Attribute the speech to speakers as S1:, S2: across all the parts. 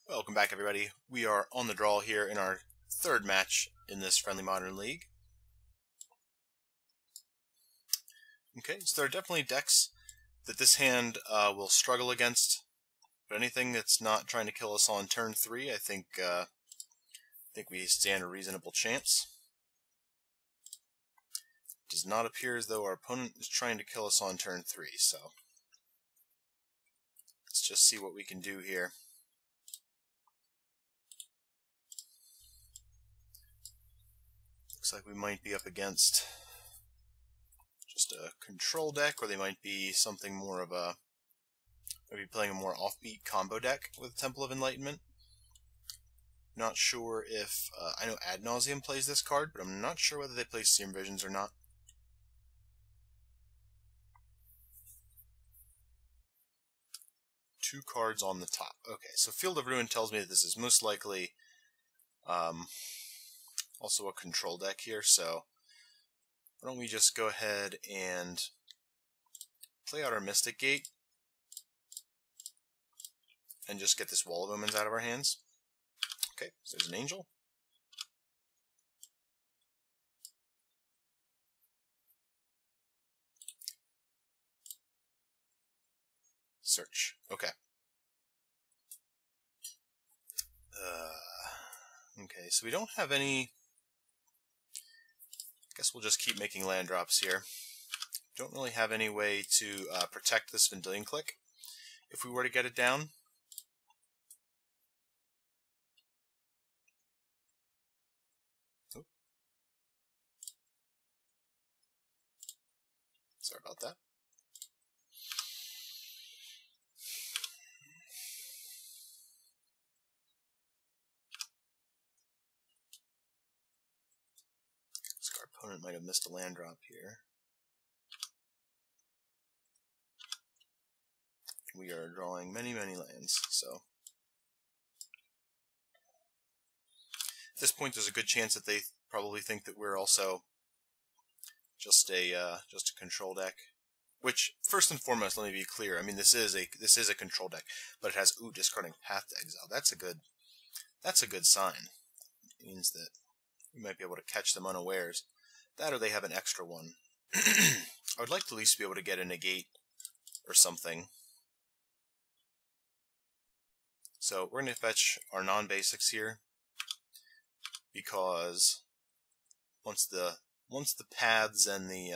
S1: Welcome back, everybody. We are on the draw here in our third match in this Friendly Modern League. Okay, so there are definitely decks that this hand will struggle against, but anything that's not trying to kill us on turn 3, I think we stand a reasonable chance. It does not appear as though our opponent is trying to kill us on turn 3, so let's just see what we can do here. Looks like we might be up against just a control deck, or they might be something more of a, maybe playing a more offbeat combo deck with Temple of Enlightenment. Not sure if, I know Ad Nauseam plays this card, but I'm not sure whether they play Serum Visions or not. Two cards on the top. Okay, so Field of Ruin tells me that this is most likely also a control deck here, so why don't we just go ahead and play out our Mystic Gate and just get this Wall of Omens out of our hands. Okay, so there's an Angel. Search. Okay. Okay, so we don't have any. I guess we'll just keep making land drops here. Don't really have any way to protect this Vendilion Clique if we were to get it down. Oh. Sorry about that. Our opponent might have missed a land drop here. We are drawing many lands, so at this point there's a good chance that they probably think that we're also just a control deck. Which, first and foremost, let me be clear. I mean, this is a control deck, but it has discarding Path to Exile. That's a good sign. It means that we might be able to catch them unawares. That, or they have an extra one. I would like to at least be able to get a Negate or something. So we're going to fetch our non-basics here, because once the paths and the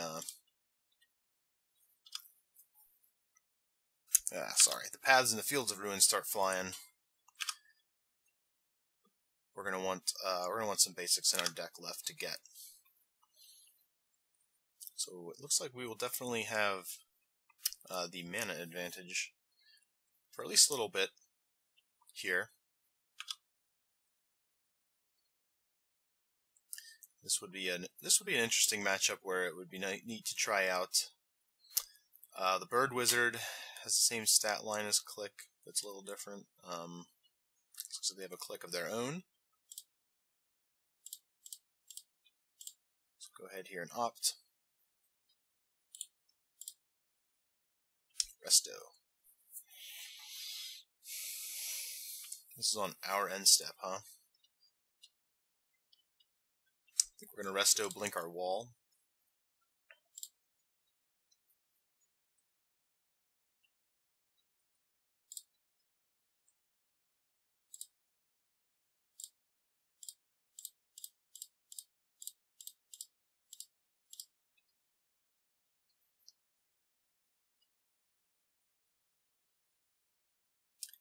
S1: the paths and the Fields of Ruin start flying, we're gonna want some basics in our deck left to get. So it looks like we will definitely have the mana advantage for at least a little bit here. This would be an interesting matchup where it would be neat to try out. The Bird Wizard has the same stat line as Clique, but it's a little different. Looks like they have a Clique of their own. So go ahead here and opt. Resto. This is on our end step, huh? I think we're going to Resto blink our wall.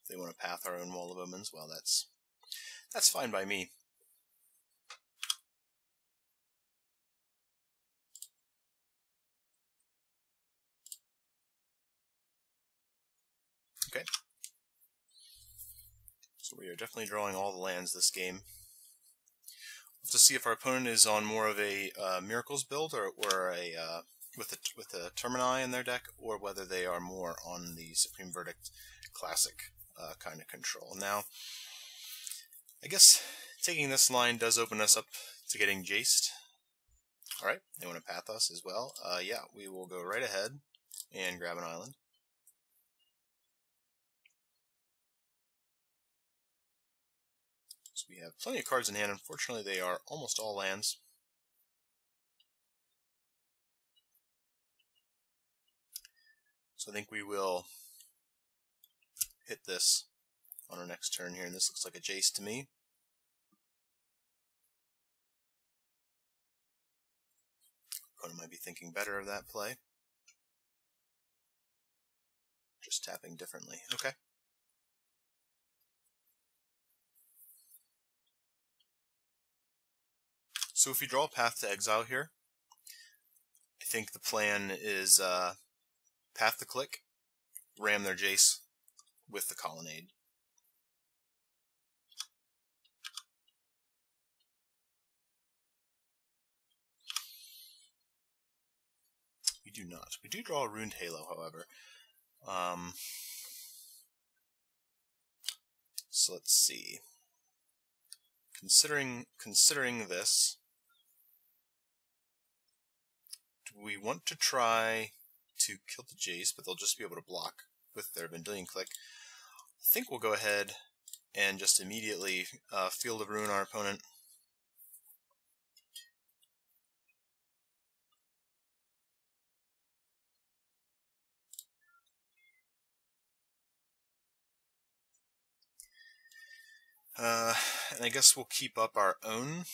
S1: They want to path our own Wall of Omens, well, that's fine by me. Okay. So we are definitely drawing all the lands this game. We'll have to see if our opponent is on more of a Miracles build or a with a Termini in their deck, or whether they are more on the Supreme Verdict Classic kind of control. Now, I guess taking this line does open us up to getting Geist. Alright, they want to path us as well. Yeah, we will go right ahead and grab an island. We have plenty of cards in hand. Unfortunately, they are almost all lands. So I think we will hit this on our next turn here, and this looks like a Jace to me. Opponent might be thinking better of that play. Just tapping differently. Okay. So if we draw a path to exile here, I think the plan is path the Clique, ram their Jace with the Colonnade. We do not. We do draw a Ruined Halo, however. So let's see. Considering this, do we want to try to kill the Jace, but they'll just be able to block with their Vendilion Clique? I think we'll go ahead and just immediately Field of Ruin our opponent. And I guess we'll keep up our own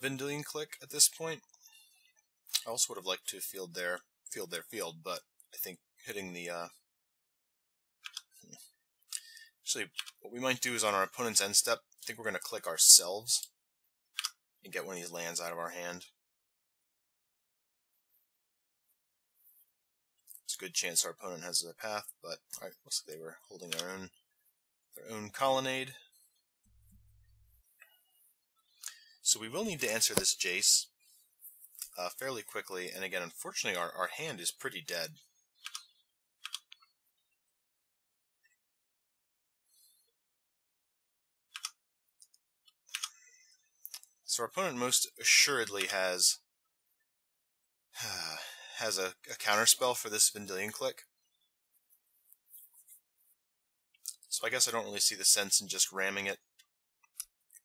S1: Vendilion Clique at this point. I also would have liked to field their field, but I think hitting the actually, what we might do is on our opponent's end step, I think we're going to click ourselves and get one of these lands out of our hand. It's a good chance our opponent has a path, but alright, looks like they were holding their own Colonnade. So we will need to answer this Jace fairly quickly, and again, unfortunately, our hand is pretty dead. So our opponent most assuredly has a counterspell for this Vendilion Clique. So I guess I don't really see the sense in just ramming it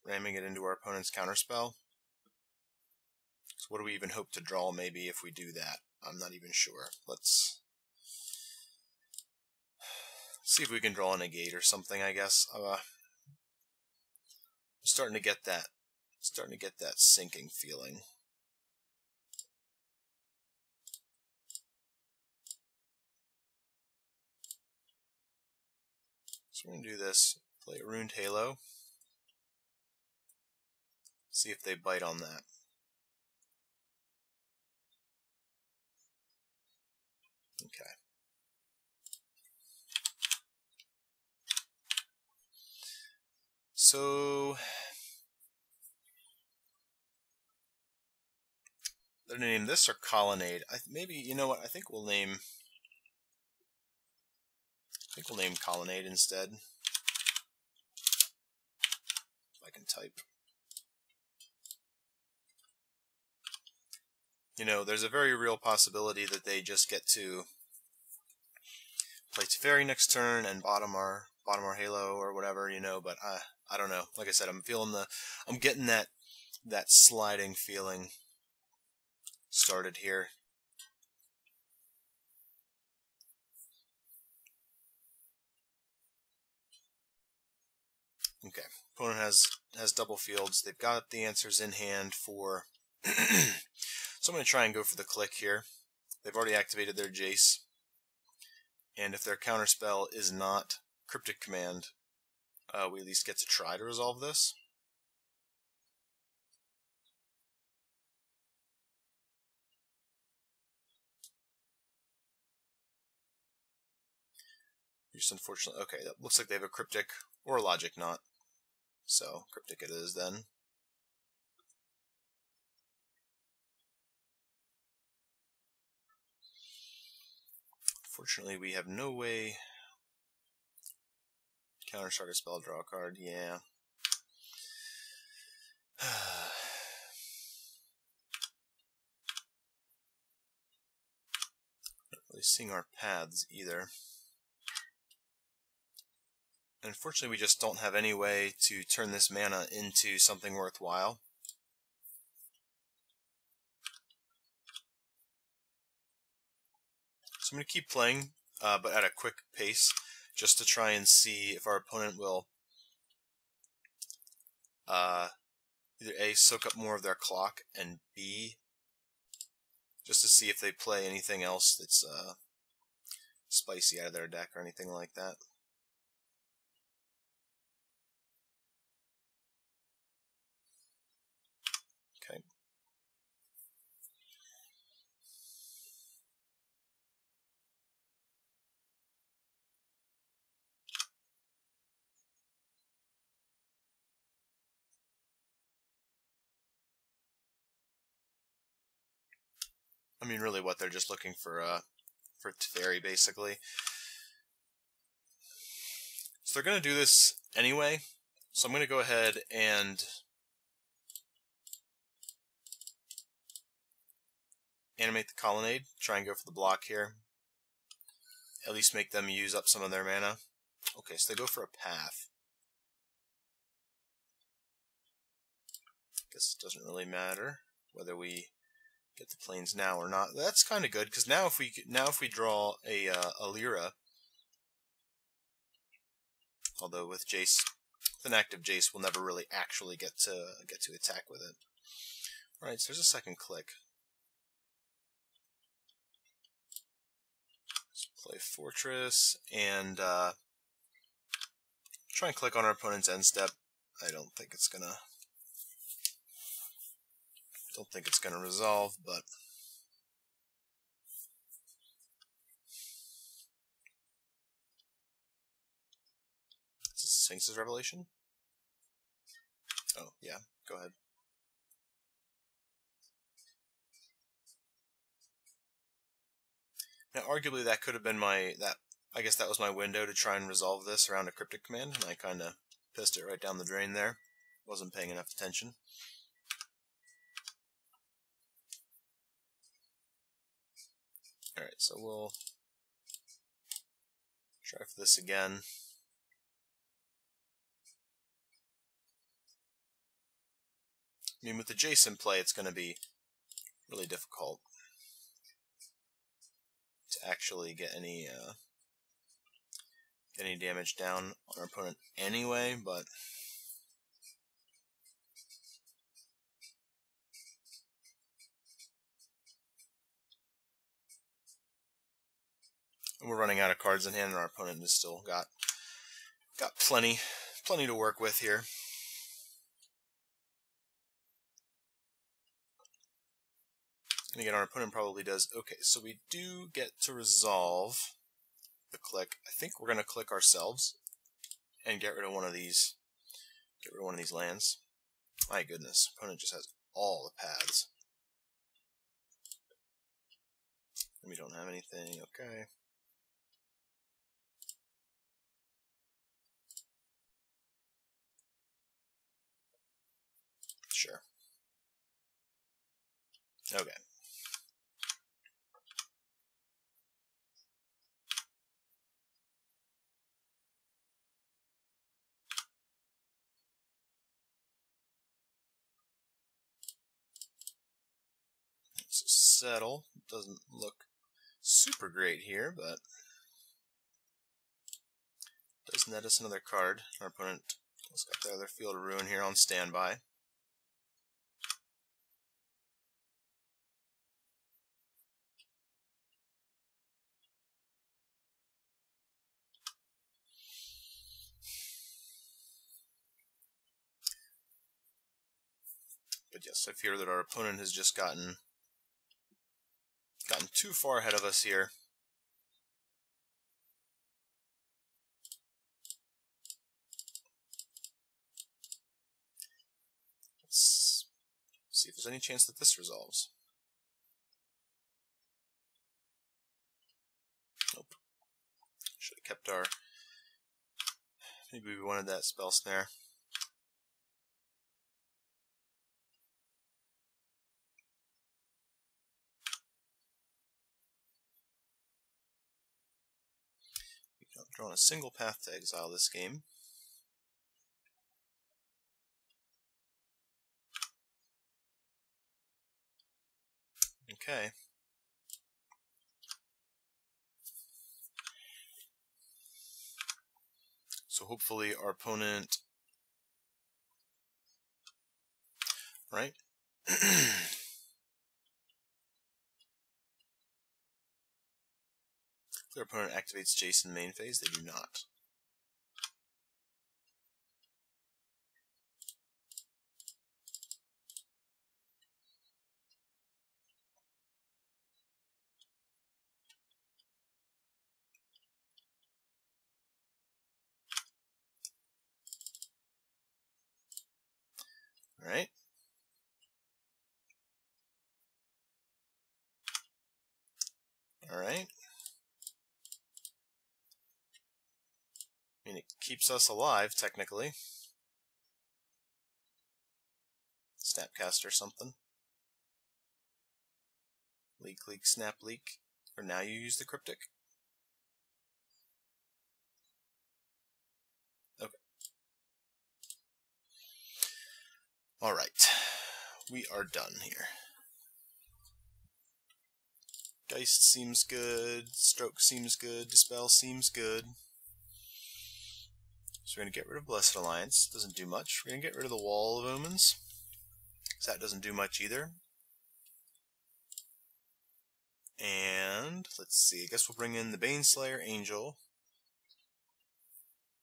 S1: into our opponent's counterspell. So what do we even hope to draw maybe if we do that? I'm not even sure. Let's see if we can draw a Negate or something, I guess. I'm starting to get that sinking feeling. So we're going to do this, play a Ruined Halo, see if they bite on that. Okay. So they're going to name this or Colonnade. Maybe, you know what, I think we'll name Colonnade instead. If I can type. You know, there's a very real possibility that they just get to play Teferi next turn and bottom our Halo or whatever, you know, but I don't know. Like I said, I'm getting that sliding feeling started here. Okay, opponent has double fields. They've got the answers in hand for so I'm going to try and go for the Clique here. They've already activated their Jace. And if their counterspell is not Cryptic Command, we at least get to try to resolve this. Just unfortunately, okay, that looks like they have a Cryptic or a Logic Knot. So, Cryptic it is then. Fortunately, we have no way. Counter start a spell, draw a card. Yeah. Not really seeing our paths either. Unfortunately, we just don't have any way to turn this mana into something worthwhile. So I'm going to keep playing, but at a quick pace, just to try and see if our opponent will either A, soak up more of their clock, and B, just to see if they play anything else that's spicy out of their deck or anything like that. Okay. I mean, really, what they're just looking for Teferi, basically. So they're going to do this anyway. So I'm going to go ahead and animate the Colonnade. Try and go for the block here. At least make them use up some of their mana. Okay, so they go for a path. Guess it doesn't really matter whether we get the plains now or not. That's kind of good, because now if we draw a Lyra, although with Jace, with an active Jace, we'll never really actually get to attack with it. All right, so there's a second click. Let's play Fortress and try and click on our opponent's end step. I don't think it's gonna resolve, but this is Sphinx's Revelation. Oh yeah, go ahead. Now, arguably, that could have been I guess that was my window to try and resolve this around a Cryptic Command, and I kind of pissed it right down the drain there. Wasn't paying enough attention. Alright, so we'll try for this again. I mean, with the Jace in play, it's going to be really difficult to actually get any damage down on our opponent anyway, but we're running out of cards in hand, and our opponent has still got plenty to work with here. And again, our opponent probably does. Okay, so we do get to resolve the click. I think we're going to click ourselves and get rid of one of these. Get rid of one of these lands. My goodness, opponent just has all the paths. And we don't have anything. Okay. Sure. Okay. So settle. Doesn't look super great here, but does net us another card. Our opponent has got the other Field of Ruin here on standby. But yes, I fear that our opponent has just gotten too far ahead of us here. Let's see if there's any chance that this resolves. Nope. Should have kept our... Maybe we wanted that spell snare. Drawn a single path to exile this game. Okay. So hopefully our opponent, right? Their opponent activates Jason main phase. They do not. All right. All right. I mean, it keeps us alive, technically. Snapcaster something. Leak, leak, snap, leak. Or now you use the Cryptic. Okay. Alright. We are done here. Geist seems good. Stroke seems good. Dispel seems good. So we're going to get rid of Blessed Alliance. Doesn't do much. We're going to get rid of the Wall of Omens. So that doesn't do much either. And let's see. I guess we'll bring in the Baneslayer Angel.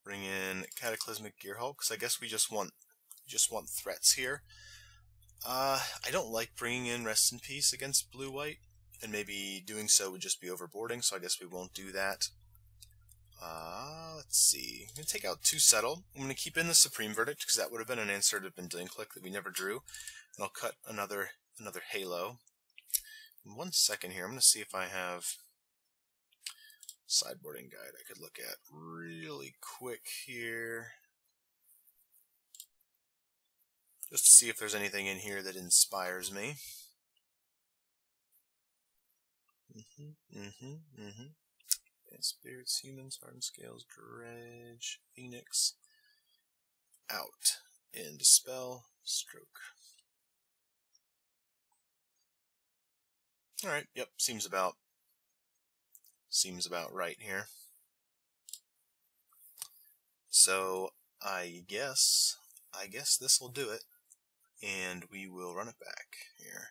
S1: Bring in Cataclysmic Gearhulk, because I guess we just want threats here. I don't like bringing in Rest in Peace against blue-white, and maybe doing so would just be overboarding, so I guess we won't do that. Let's see. I'm going to take out 2 Settle. I'm going to keep in the Supreme Verdict, because that would have been an answer to Vendilion Clique that we never drew. And I'll cut another Halo. In 1 second here, I'm going to see if I have sideboarding guide I could look at really quick here. Just to see if there's anything in here that inspires me. Spirits, Humans, Hardened Scales, Dredge, Phoenix, out, and Dispel, Stroke. Alright, yep, seems about right here. So I guess this will do it, and we will run it back here.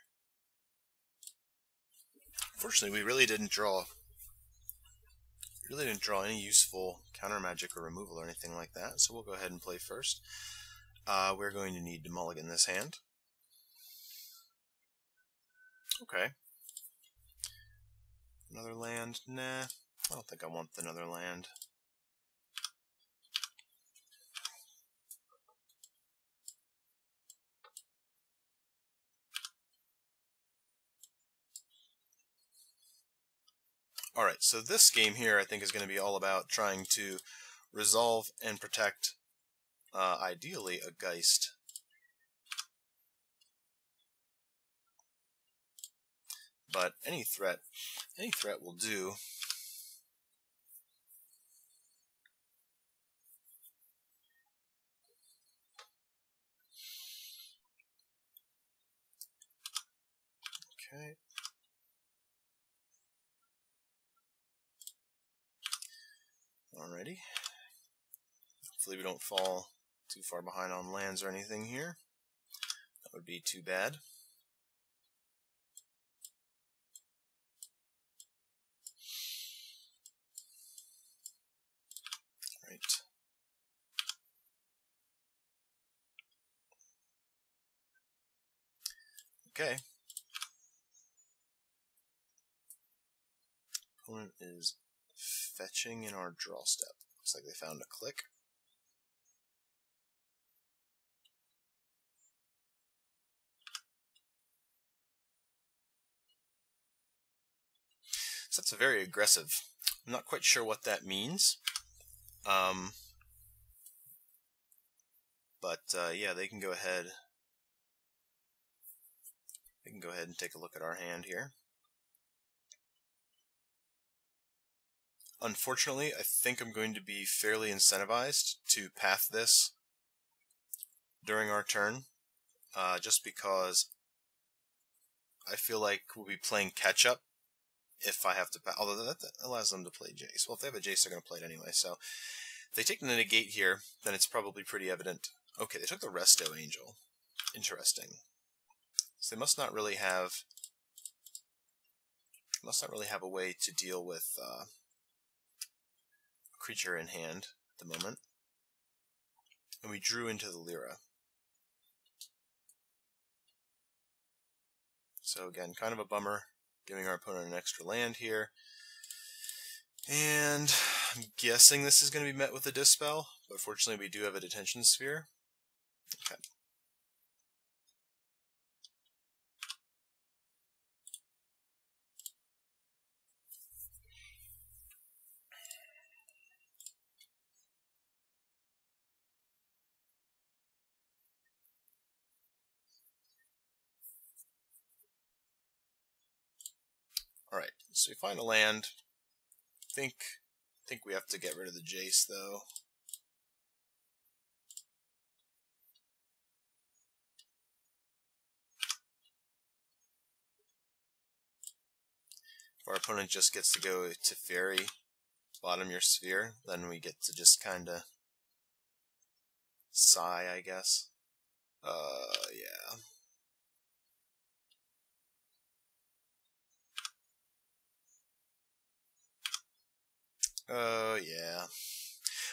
S1: Fortunately, we really didn't draw any useful counter magic or removal or anything like that, so we'll go ahead and play first. We're going to need to mulligan this hand. Okay. Another land? Nah, I don't think I want another land. Alright, so this game here I think is going to be all about trying to resolve and protect, ideally, a Geist. But any threat will do. Okay. Alrighty. Hopefully we don't fall too far behind on lands or anything here. That would be too bad. Right. Okay. Opponent is fetching in our draw step. Looks like they found a click. So that's a very aggressive. I'm not quite sure what that means. Yeah, they can go ahead. They can go ahead and take a look at our hand here. unfortunately, I think I'm going to be fairly incentivized to path this during our turn, just because I feel like we'll be playing catch-up if I have to, although that allows them to play Jace. Well, if they have a Jace, they're going to play it anyway, so if they take the Negate here, then it's probably pretty evident. Okay, they took the Resto Angel. Interesting. So they must not really have a way to deal with a creature in hand at the moment. And we drew into the Lyra. So again, kind of a bummer, giving our opponent an extra land here. And I'm guessing this is going to be met with a Dispel, but fortunately we do have a Detention Sphere. Okay. Alright, so we find a land. I think we have to get rid of the Jace, though. If our opponent just gets to go to Fairy, bottom your sphere, then we get to just kinda sigh, I guess. Yeah. Yeah.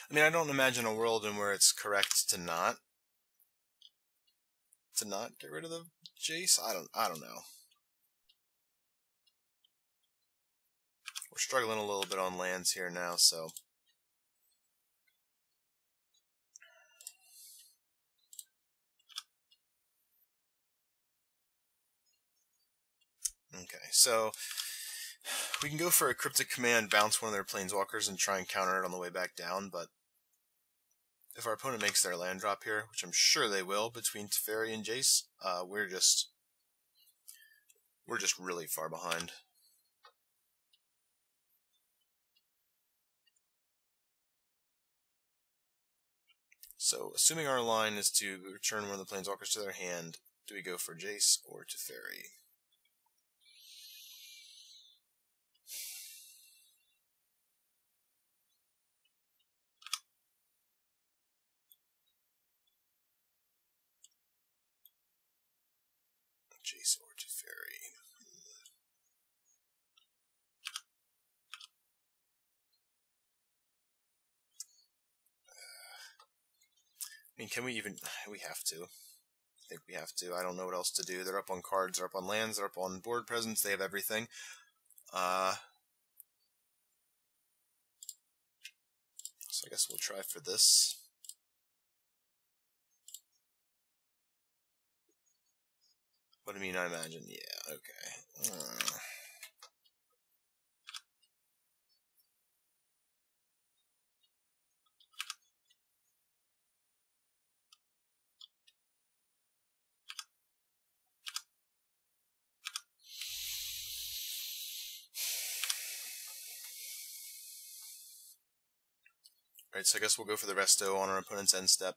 S1: I mean, I don't imagine a world in where it's correct to not get rid of the Jace. I don't know. We're struggling a little bit on lands here now, so okay, so we can go for a Cryptic Command, bounce one of their Planeswalkers, and try and counter it on the way back down, but if our opponent makes their land drop here, which I'm sure they will, between Teferi and Jace, we're just really far behind. So, assuming our line is to return one of the Planeswalkers to their hand, do we go for Jace or Teferi? Jace or Teferi. I mean, can we even... We have to. I think we have to. I don't know what else to do. They're up on cards, they're up on lands, they're up on board presence, they have everything. So I guess we'll try for this. What do you mean, I imagine? Yeah, okay. Alright, so I guess we'll go for the Resto on our opponent's end step.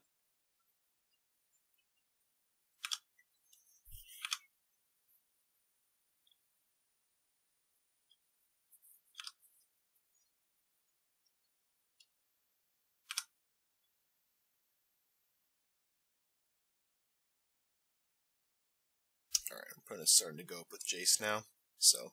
S1: Alright, our opponent's starting to go up with Jace now, so...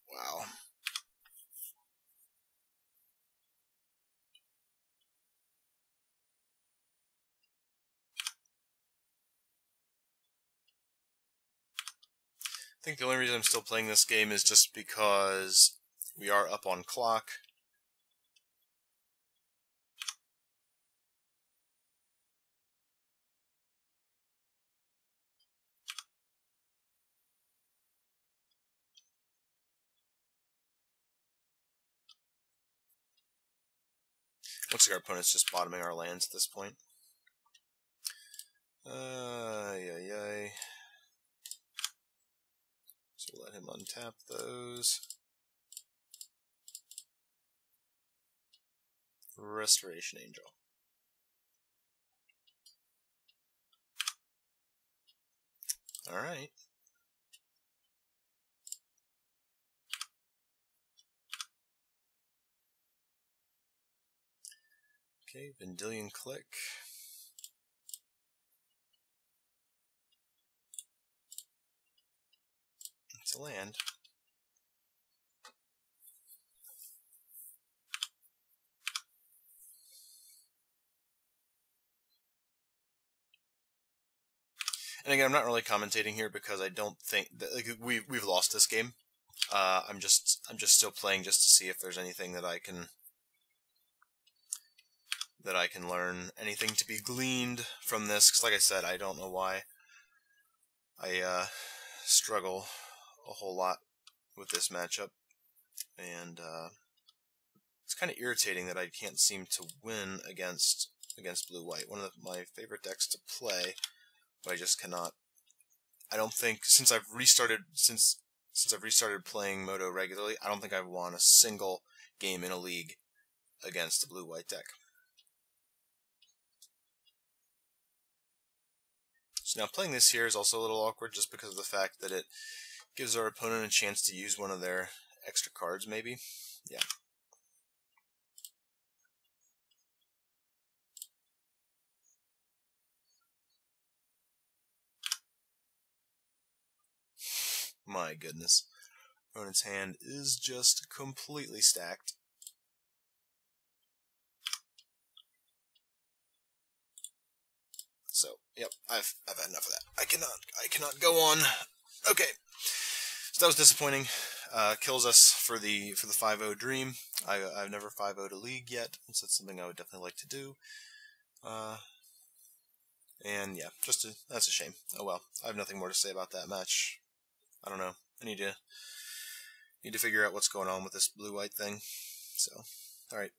S1: Wow. I think the only reason I'm still playing this game is just because we are up on clock. Looks like our opponent's just bottoming our lands at this point. Yay. So let him untap those. Restoration Angel. Alright. Okay, Vendilion Clique. It's a land. And again, I'm not really commentating here because I don't think that, like, we've lost this game. I'm just still playing just to see if there's anything that I can learn, anything to be gleaned from this. Because, like I said, I don't know why I struggle a whole lot with this matchup, and it's kind of irritating that I can't seem to win against blue-white. One of my favorite decks to play, but I just cannot. I don't think since I've restarted playing Moto regularly, I don't think I've won a single game in a league against a blue-white deck. So now playing this here is also a little awkward just because of the fact that it gives our opponent a chance to use one of their extra cards, maybe. Yeah. My goodness. Opponent's hand is just completely stacked. So, yep, I've had enough of that. I cannot go on. Okay. So that was disappointing. Kills us for the 5-0 dream. I've never 5-0'd a league yet, so that's something I would definitely like to do. And yeah, that's a shame. Oh well. I have nothing more to say about that match. I don't know. I need to figure out what's going on with this blue-white thing. So, alright.